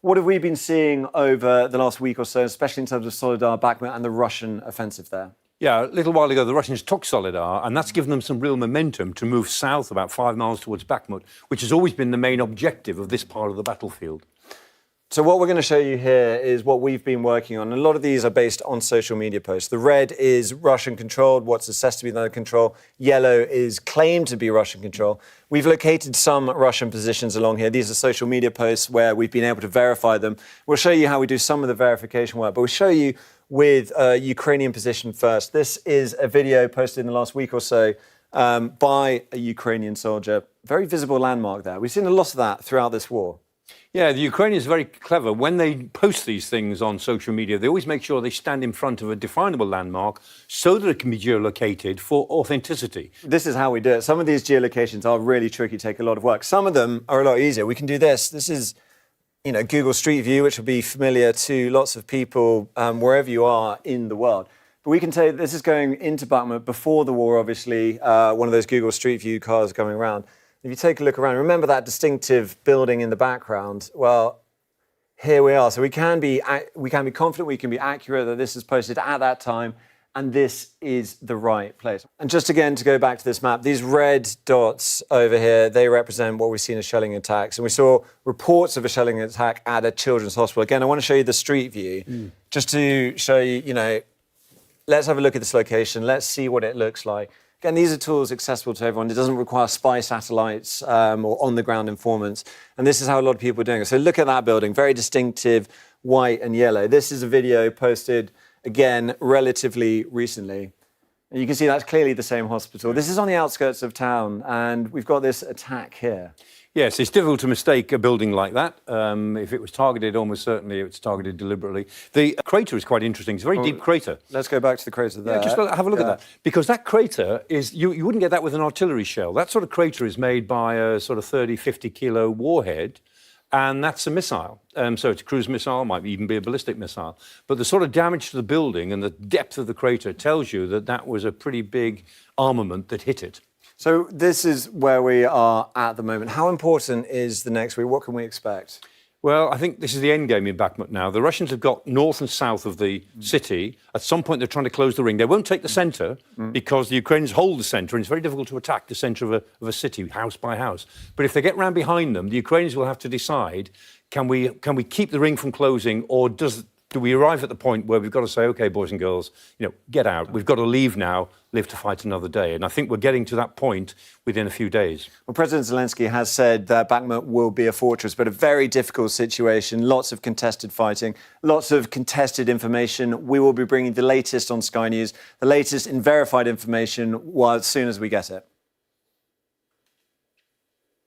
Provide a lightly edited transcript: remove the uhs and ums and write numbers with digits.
What have we been seeing over the last week or so, especially in terms of Solidar, Bakhmut and the Russian offensive there? Yeah, a little while ago, the Russians took Solidar, and that's given them some real momentum to move south about 5 miles towards Bakhmut, which has always been the main objective of this part of the battlefield. So what we're going to show you here is what we've been working on. A lot of these are based on social media posts. The red is Russian-controlled, what's assessed to be under control. Yellow is claimed to be Russian-controlled. We've located some Russian positions along here. These are social media posts where we've been able to verify them. We'll show you how we do some of the verification work, but we'll show you with a Ukrainian position first. This is a video posted in the last week or so by a Ukrainian soldier. Very visible landmark there. We've seen a lot of that throughout this war. Yeah, the Ukrainians are very clever. When they post these things on social media, they always make sure they stand in front of a definable landmark so that it can be geolocated for authenticity. This is how we do it. Some of these geolocations are really tricky, take a lot of work. Some of them are a lot easier. We can do this. This is, Google Street View, which will be familiar to lots of people wherever you are in the world. But we can say this is going into Bakhmut before the war, obviously, one of those Google Street View cars coming around. If you take a look around, remember that distinctive building in the background? Well, here we are. So we can be confident, we can be accurate that this is posted at that time, and this is the right place. And just again, to go back to this map, these red dots over here, they represent what we've seen as shelling attacks. And we saw reports of a shelling attack at a children's hospital. Again, I want to show you the street view, just to show you, let's have a look at this location. Let's see what it looks like. Again, these are tools accessible to everyone. It doesn't require spy satellites or on-the-ground informants. And this is how a lot of people are doing it. So look at that building, very distinctive, white and yellow. This is a video posted, again, relatively recently. And you can see that's clearly the same hospital. This is on the outskirts of town, and we've got this attack here. Yes, it's difficult to mistake a building like that. If it was targeted, almost certainly it was targeted deliberately. The crater is quite interesting. It's a very deep crater. Let's go back to the crater there. Yeah, just have a look at that. Because that crater is, you wouldn't get that with an artillery shell. That sort of crater is made by a sort of 30, 50 kilo warhead, and that's a missile. So it's a cruise missile, might even be a ballistic missile. But the sort of damage to the building and the depth of the crater tells you that that was a pretty big armament that hit it. So this is where we are at the moment. How important is the next week? What can we expect? Well, I think this is the end game in Bakhmut now. The Russians have got north and south of the city. At some point, they're trying to close the ring. They won't take the centre because the Ukrainians hold the centre, and it's very difficult to attack the centre of a city, house by house. But if they get round behind them, the Ukrainians will have to decide, can we keep the ring from closing, or do we arrive at the point where we've got to say, OK, boys and girls, get out. We've got to leave now, live to fight another day. And I think we're getting to that point within a few days. Well, President Zelensky has said that Bakhmut will be a fortress, but a very difficult situation, lots of contested fighting, lots of contested information. We will be bringing the latest on Sky News, the latest in verified information as soon as we get it.